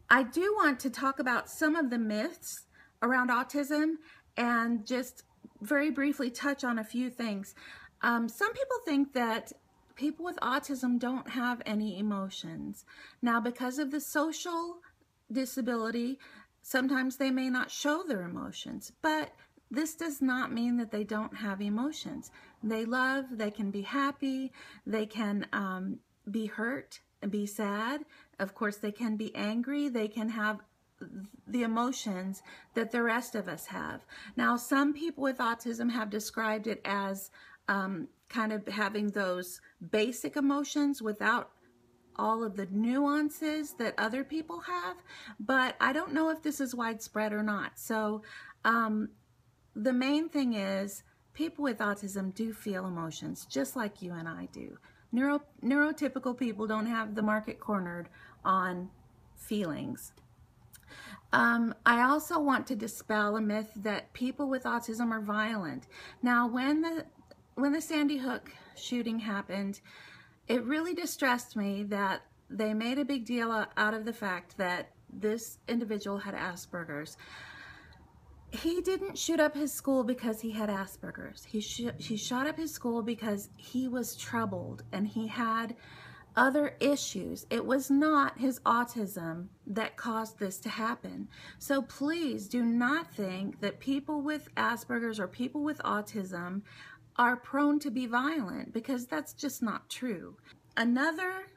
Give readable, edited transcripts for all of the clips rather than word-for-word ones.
I do want to talk about some of the myths around autism and just very briefly touch on a few things. Some people think that people with autism don't have any emotions. Now, because of the social disability, sometimes they may not show their emotions, but this does not mean that they don't have emotions. They love, they can be happy, they can be hurt, be sad. Of course, they can be angry. They can have the emotions that the rest of us have. Now, some people with autism have described it as kind of having those basic emotions without all of the nuances that other people have, but I don't know if this is widespread or not. So the main thing is people with autism do feel emotions just like you and I do. Neurotypical people don't have the market cornered on feelings. I also want to dispel a myth that people with autism are violent. Now, when the Sandy Hook shooting happened, it really distressed me that they made a big deal out of the fact that this individual had Asperger's. He didn't shoot up his school because he had Asperger's. He shot up his school because he was troubled and he had other issues. It was not his autism that caused this to happen. So please do not think that people with Asperger's or people with autism are prone to be violent, because that's just not true. Another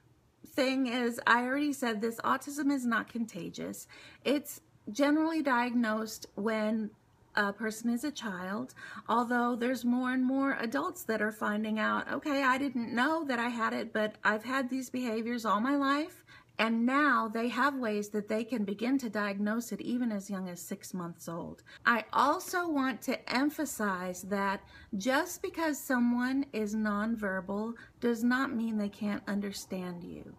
thing is, I already said this, autism is not contagious. It's generally diagnosed when a person is a child, although there's more and more adults that are finding out, okay, I didn't know that I had it, but I've had these behaviors all my life, and now they have ways that they can begin to diagnose it even as young as 6 months old. I also want to emphasize that just because someone is nonverbal does not mean they can't understand you.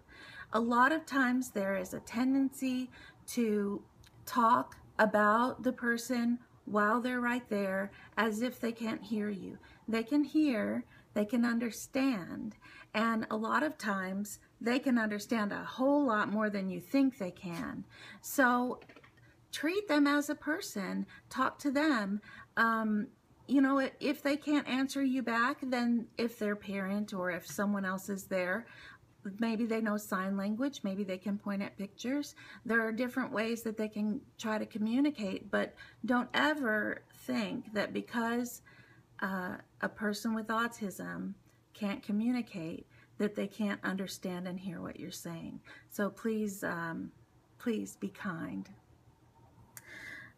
A lot of times there is a tendency to talk about the person while they're right there as if they can't hear you. They can hear, they can understand, and a lot of times they can understand a whole lot more than you think they can. So treat them as a person, talk to them. You know, if they can't answer you back, then if their parent or if someone else is there, maybe they know sign language, maybe they can point at pictures. There are different ways that they can try to communicate, but don't ever think that because a person with autism can't communicate, that they can't understand and hear what you're saying. So please, please be kind.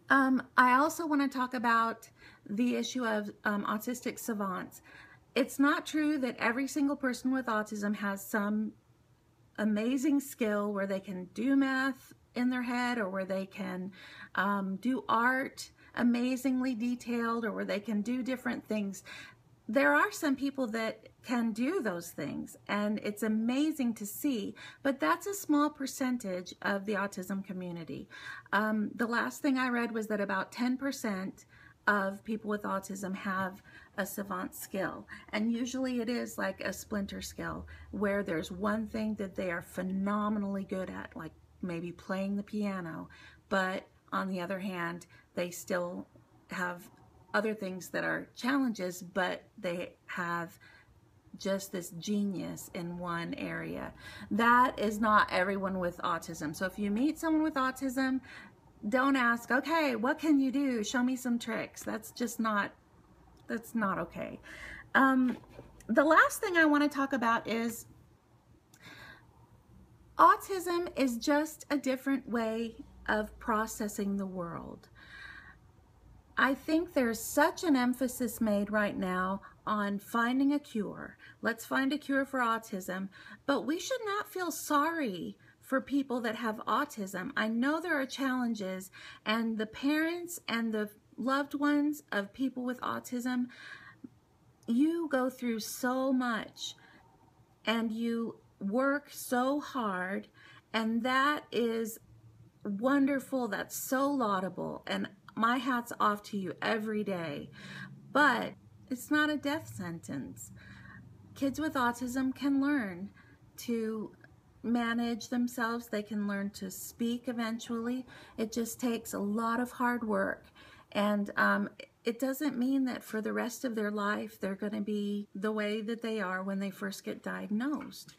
I also want to talk about the issue of autistic savants. It's not true that every single person with autism has some amazing skill where they can do math in their head, or where they can do art amazingly detailed, or where they can do different things. There are some people that can do those things, and it's amazing to see, but that's a small percentage of the autism community. The last thing I read was that about 10% of people with autism have a savant skill, and usually it is like a splinter skill where there's one thing that they are phenomenally good at, like maybe playing the piano, but on the other hand they still have other things that are challenges, but they have just this genius in one area. That is not everyone with autism. So if you meet someone with autism, don't ask, okay, what can you do? Show me some tricks. That's not okay. The last thing I want to talk about is autism is just a different way of processing the world. I think there's such an emphasis made right now on finding a cure. Let's find a cure for autism, but we should not feel sorry for people that have autism. I know there are challenges, and the parents and the loved ones of people with autism, you go through so much and you work so hard, and that is wonderful. That's so laudable, and my hat's off to you every day. But it's not a death sentence. Kids with autism can learn to manage themselves. They can learn to speak eventually. It just takes a lot of hard work. And it doesn't mean that for the rest of their life they're going to be the way that they are when they first get diagnosed.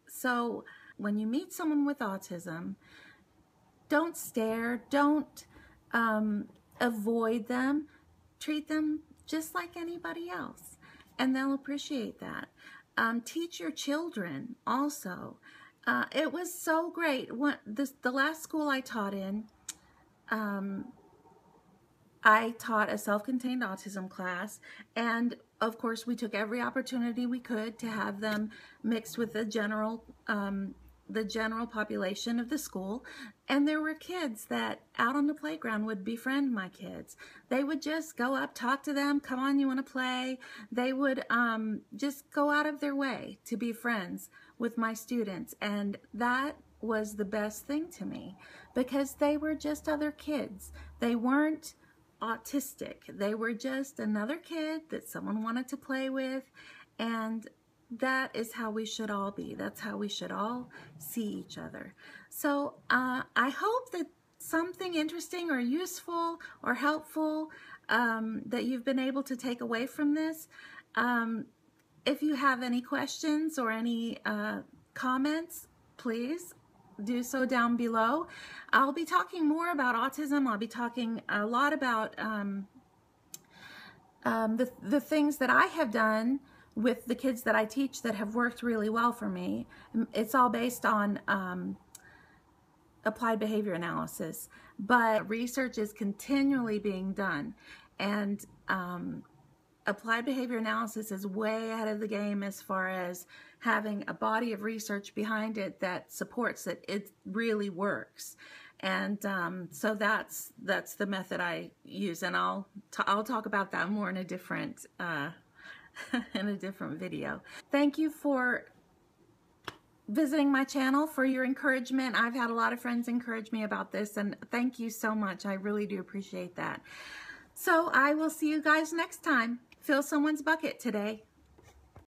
So when you meet someone with autism, don't stare, don't avoid them. Treat them just like anybody else, and they'll appreciate that. Teach your children also. It was so great. The last school I taught in, I taught a self-contained autism class, and of course we took every opportunity we could to have them mixed with the general population of the school. And there were kids that out on the playground would befriend my kids. They would just go up, talk to them, come on, you want to play? They would just go out of their way to be friends with my students, and that was the best thing to me, because they were just other kids. They weren't autistic. They were just another kid that someone wanted to play with, and that is how we should all be. That's how we should all see each other. So I hope that something interesting or useful or helpful that you've been able to take away from this. If you have any questions or any comments, please do so down below. I'll be talking more about autism. I'll be talking a lot about the things that I have done with the kids that I teach that have worked really well for me. It's all based on applied behavior analysis, but research is continually being done, and applied behavior analysis is way ahead of the game as far as having a body of research behind it that supports that it really works. And so that's the method I use, and I'll talk about that more in a different in a different video. Thank you for visiting my channel, for your encouragement. I've had a lot of friends encourage me about this, and thank you so much. I really do appreciate that. So I will see you guys next time. Fill someone's bucket today.